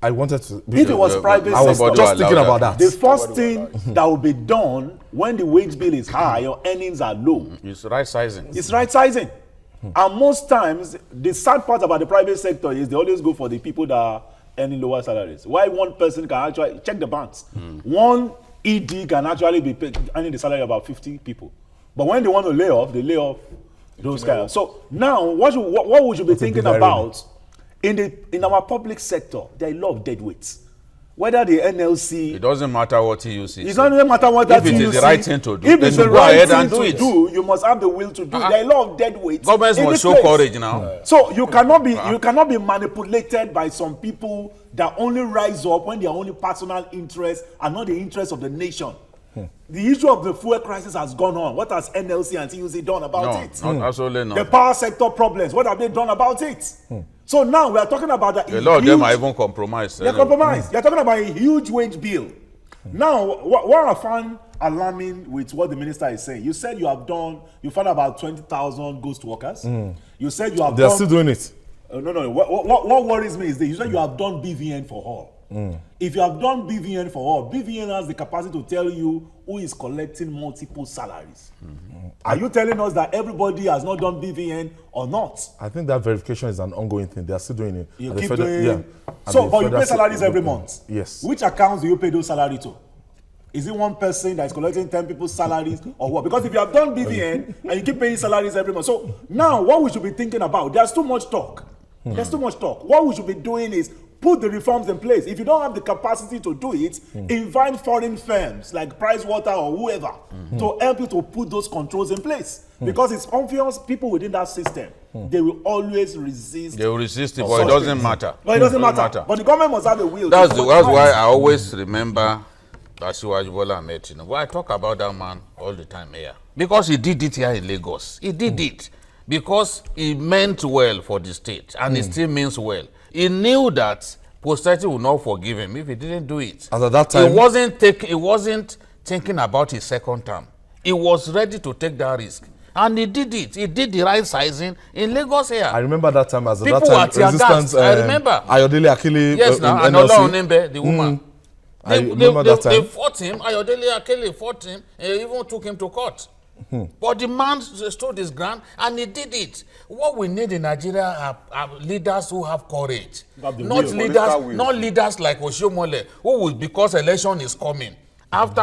I wanted to. If it was private sector. I was just thinking about that. The first thing that will be done when the wage bill is high, your earnings are low. It's right sizing. It's right sizing. And most times, the sad part about the private sector is they always go for the people that are earning lower salaries. Why one person can actually check the banks? One ED can actually be earning the salary of about 50 people. But when they want to lay off, they lay off those guys. So now, what we should be thinking about in our public sector, there are a lot of dead weights. Whether the NLC... It doesn't matter what you see. It doesn't matter what that If it is the right thing to do, if it's the go right ahead thing and to do, you must have the will to do. There are a lot of dead weights. Governments must show courage now. So you cannot be manipulated by some people that only rise up when their only personal interests and not the interests of the nation. The issue of the fuel crisis has gone on. What has NLC and TUC done about it? No, absolutely not. The power sector problems, what have they done about it? So now we are talking about that. A lot of them are even compromised. They're compromised. You're talking about a huge wage bill. Now, what I find alarming with what the minister is saying, you said you found about 20,000 ghost workers. You said you have They're still doing it. No. What worries me is that you said you have done BVN for all. If you have done BVN for all, BVN has the capacity to tell you who is collecting multiple salaries. Are you telling us that everybody has not done BVN or not? I think that verification is an ongoing thing. They are still doing it. You keep doing. So, but you pay salaries every month. Yes. Which accounts do you pay those salaries to? Is it one person that is collecting 10 people's salaries or what? Because if you have done BVN and you keep paying salaries every month. So now what we should be thinking about, there's too much talk. There's too much talk. What we should be doing is put the reforms in place. If you don't have the capacity to do it, invite foreign firms like Pricewater or whoever to help you to put those controls in place. Because it's obvious people within that system, they will always resist. They will resist it, but it doesn't matter. But it doesn't matter. But the government must have a will. That's why I always remember Asiwaju Bola Ahmed Tinubu. Well, I talk about that man all the time here. Because he did it here in Lagos. He did it because he meant well for the state, and he still means well. He knew that posterity would not forgive him if he didn't do it. As at that time, he wasn't thinking about his second term. He was ready to take that risk. And he did it. He did the right sizing in Lagos here. I remember that time as at People that time were resistance. I remember. Ayodele Akele. Yes, now and Ola Onembe, the woman. I remember that time. They fought him. Ayodele Akele fought him. And even took him to court. But the man stood his ground and he did it. What we need in Nigeria are leaders who have courage. Not leaders like Oshiomhole, who will, because election is coming, after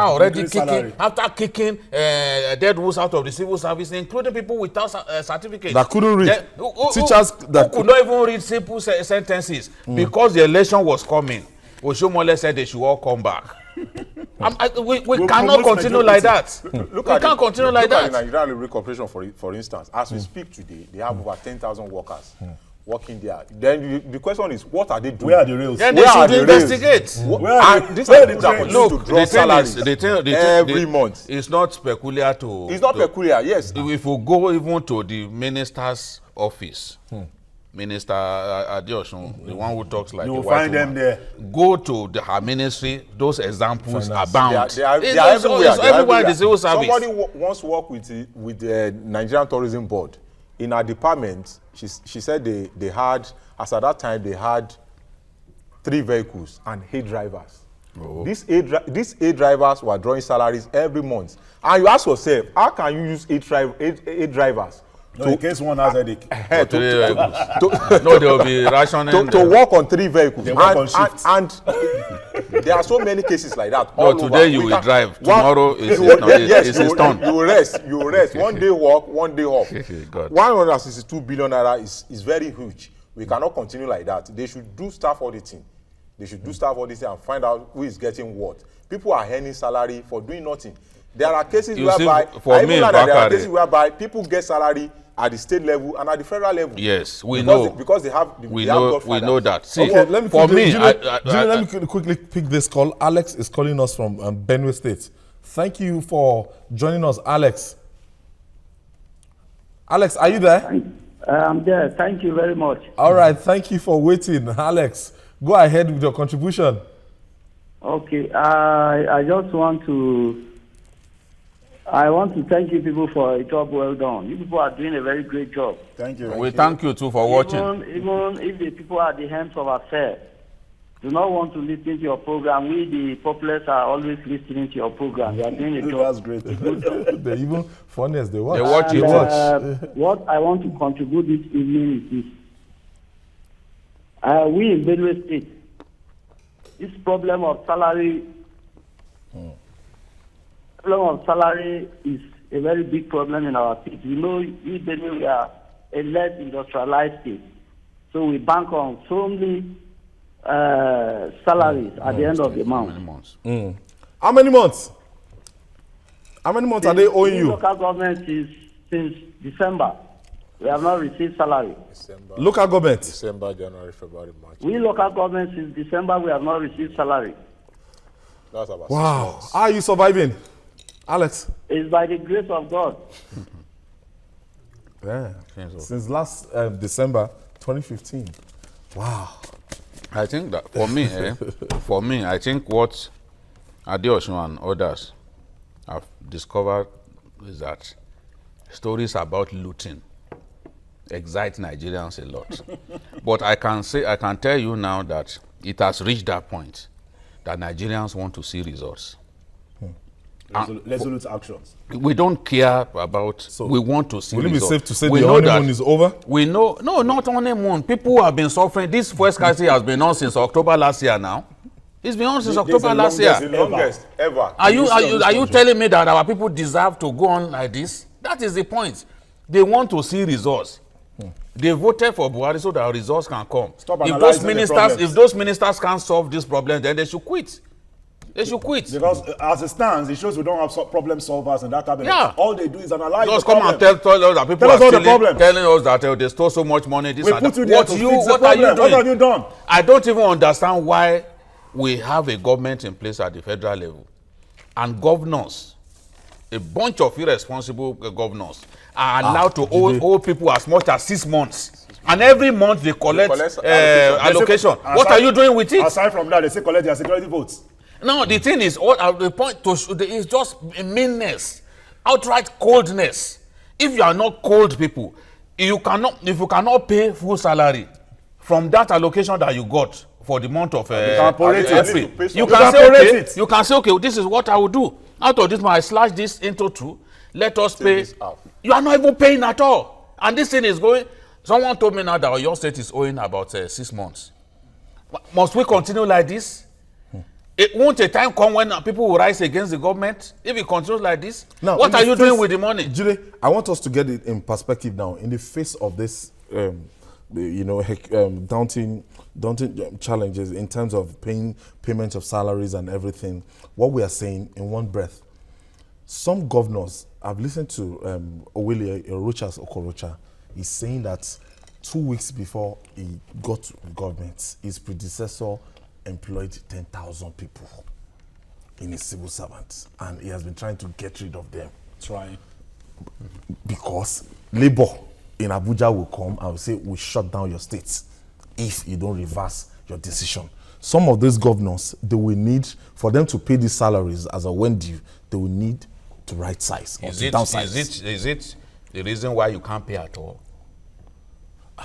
kicking dead wolves out of the civil service, including people without certificates that couldn't read, teachers that could not even read simple sentences because the election was coming. Oshiomhole said they should all come back. We cannot continue like that. We can't continue like that. Look at the Nigerian Railway Corporation, for instance. As we speak today, they have over 10,000 workers working there. Then the question is, what are they doing? Where are the rails? Then they should investigate. These are people that continue to draw salaries every month. It's not peculiar to... It's not peculiar, yes. If we go even to the minister's office, Minister Adeosun, the one who talks like you a will white find woman, them there. Go to her ministry, those examples abound. They are everywhere. Everywhere in the civil service. Somebody once worked with the Nigerian Tourism Board. In her department, she said they had, as at that time, they had 3 vehicles and 8 drivers. These 8 drivers were drawing salaries every month. And you ask yourself, how can you use 8 drivers? No, in case one has headache. No, they will be rationing. To work on 3 vehicles. They work on shifts. And there are so many cases like that. No, today you will drive. Tomorrow is his turn. You will rest. One day work, one day off. 162 billion naira is very huge. We cannot continue like that. They should do staff auditing. And find out who is getting what. People are earning salary for doing nothing. There are cases whereby people get salary at the state level and at the federal level. Yes, we know. Because they have that. See, okay, let me me quickly pick this call. Alex is calling us from Benue State. Thank you for joining us, Alex. Alex, are you there? I'm there. Thank you very much. All right, thank you for waiting, Alex. Go ahead with your contribution. Okay, I just want to thank you people for a job well done. You people are doing a very great job. Thank you. We thank you too for watching. Even if the people are at the hands of affairs, do not want to listen to your program. We, the populace, are always listening to your program. You are doing a job. That's great. They're even funny as they watch. They watch And, it. what I want to contribute this evening is this. We in Benue State, this problem of salary is a very big problem in our state. We know we Benue, we are a less industrialized state. So we bank on so many salaries at the end of the month. How many months? How many months are they owing you? Local government is since December. We have not received salary. Local government. December, January, February, March. We local government since December, we have not received salary. That's about 6 Wow. months. How are you surviving, Alex? It's by the grace of God. Yeah. Since last December 2015. Wow. I think that for me, I think what Adeosun and others have discovered is that stories about looting excite Nigerians a lot. But I can tell you now that it has reached that point that Nigerians want to see results. Resolute actions. We don't care about, we want to see Will it be results. safe to say We the know honeymoon that- is over? We know, no, not honeymoon. People have been suffering. This first crisis has been on since October last year now. It's been on since October last year. The longest ever. Are you telling me that our people deserve to go on like this? That is the point. They want to see results. They voted for Buhari so that results can come. Stop If analyzing the problems. if those ministers can't solve this problem, then they should quit. They should quit. Because as it stands, it shows we don't have problem solvers in that cabinet. Yeah. All they do is analyze Just the come and problem. tell us that people Tell us are all the stealing, problems. telling us that they stole so much money. This We and put that. you there to fix the What are you problem. doing? What have you done? I don't even understand why we have a government in place at the federal level and governors, a bunch of irresponsible governors, are allowed to owe people as much as 6 months. And every month they collect allocation. What are you doing with it? Aside from that, they say collect their security votes. No, the thing is, the point is just meanness, outright coldness. If you are not cold people, if you cannot pay full salary from that allocation that you got for the month of April, you can say, okay, this is what I will do. Out of this, I slash this into 2. Let us pay. You are not even paying at all, and this thing is going. Someone told me now that your state is owing about 6 months. Must we continue like this? It won't a time come when people will rise against the government if it continues like this? Now, what are you doing with the money? Jide, I want us to get it in perspective now. In the face of this, daunting challenges in terms of payment of salaries and everything, what we are saying in one breath, some governors, I've listened to Owele Orochas Okorocha, is saying that 2 weeks before he got to the government, his predecessor employed 10,000 people in his civil servants, and he has been trying to get rid of them. Trying. Because labor in Abuja will come and will say, we shut down your states if you don't reverse your decision. Some of these governors, they will need, for them to pay these salaries as a when due, they will need to right size or to downsize. Is it the reason why you can't pay at all?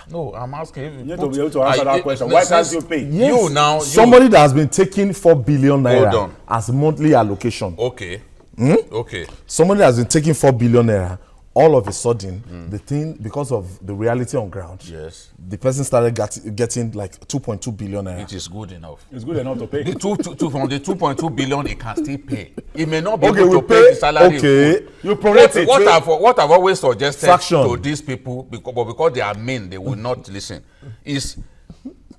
No, I'm asking. You need to be able to answer that question. Why can't you pay? Yes. Somebody that has been taking 4 billion naira as monthly allocation. Okay. Okay. Somebody that has been taking 4 billion naira, all of a sudden, the thing, because of the reality on ground, yes, the person started getting like 2.2 billion naira. It is good enough. It's good enough to pay. The from the 2.2 billion, it can still pay. It may not be able to pay the salary. Okay, you prorate it. What I've always suggested Fraction. to these people, because they are men, they will not listen, is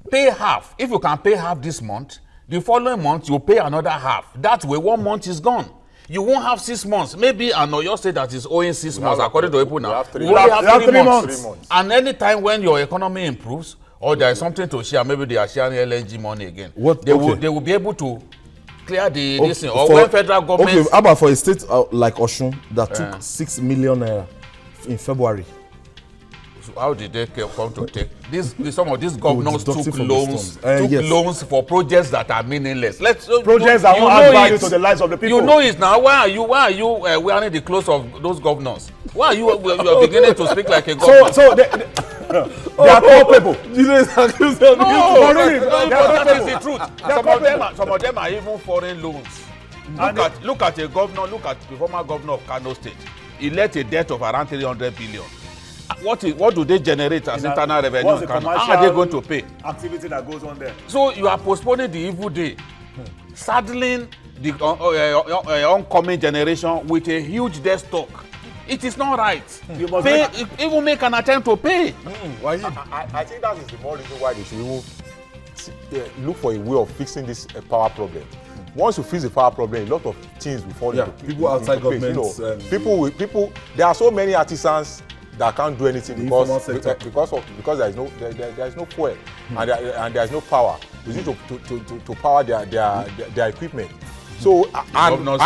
pay half. If you can pay half this month, the following month you pay another half. That way, 1 month is gone. You won't have 6 months. Maybe I know your state that is owing 6 months, according to people now. We only have 3 months. And anytime when your economy improves, or there is something to share, maybe they are sharing LNG money again. They will be able to clear this thing. Or when federal government. Okay, how about for a state like Osun that took 6 million naira in February? So how did they come to take some of these governors took loans yes. loans for projects that are meaningless. Projects that won't add value to the lives of the people. You know it now. Why are you wearing the clothes of those governors? Why are you are beginning to speak like a governor? They are culpable. Jide is accused of That is the truth. Some of them are even foreign loans. Look at a governor, look at the former governor of Kano State. He let a debt of around 300 billion. What do they generate as internal revenue in Kano? How are they going to pay? Activity that goes on there. So you are postponing the evil day, saddling the oncoming generation with a huge debt stock. It is not right. You must pay, even make an attempt to pay. I think that is the more reason why they should even look for a way of fixing this power problem. Once you fix the power problem, a lot of things will fall into people outside government. People. There are so many artisans that can't do anything because there is no fuel and there is no power. We need to power their equipment. So another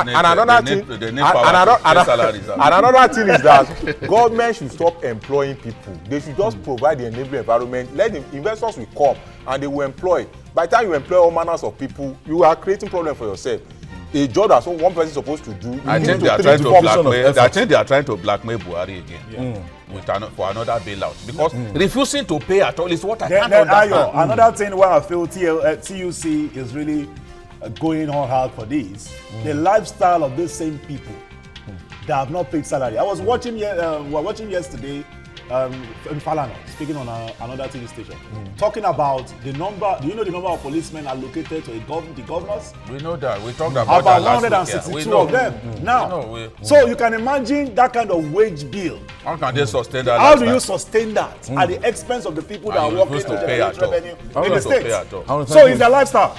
thing is that government should stop employing people. They should just provide the enabling environment. Let the investors will come and they will employ. By the time you employ all manners of people, you are creating problem for yourself. A job that one person is supposed to do. I think they are trying to blackmail Buhari again for another bailout because refusing to pay at all is what I can't understand. Another thing where I feel TUC is really going on hard for this, the lifestyle of these same people that have not paid salary. I was watching yesterday in Falana, speaking on another TV station, talking about the number. Do you know the number of policemen allocated to the governors? We know that. We talked about that last 162 of them. Now, so you can imagine that kind of wage bill. How can they sustain that? How do you sustain that at the expense of the people that are working to generate revenue in the state? So it's their lifestyle.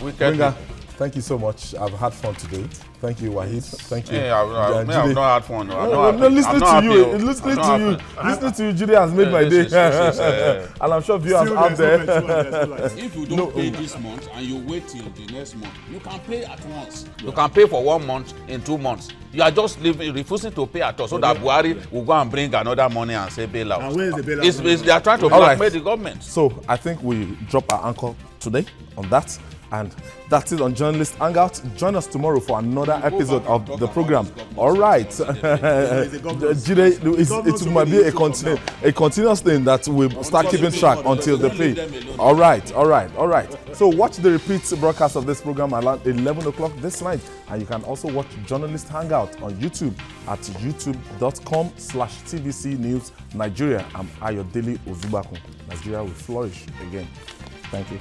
Thank you so much. I've had fun today. Thank you, Wahid. Thank you. I've not had fun. Listening to you, Judy has made my day. And I'm sure viewers out there. If you don't pay this month and you wait till the next month, you can pay at once. You can pay for 1 month in 2 months. You are just refusing to pay at all, so that Buhari will go and bring another money and say bailout. And where is the bailout? They are trying to blackmail the government. So I think we drop our anchor today on that. And that's it on Journalist Hangout. Join us tomorrow for another episode of the program. All right. It might be a continuous thing that we'll start keeping track until they pay. All right. So watch the repeat broadcast of this program around 11 o'clock this night. And you can also watch Journalist Hangout on YouTube at youtube.com/TVC News Nigeria. I'm Ayodele Ozubakun. Nigeria will flourish again. Thank you.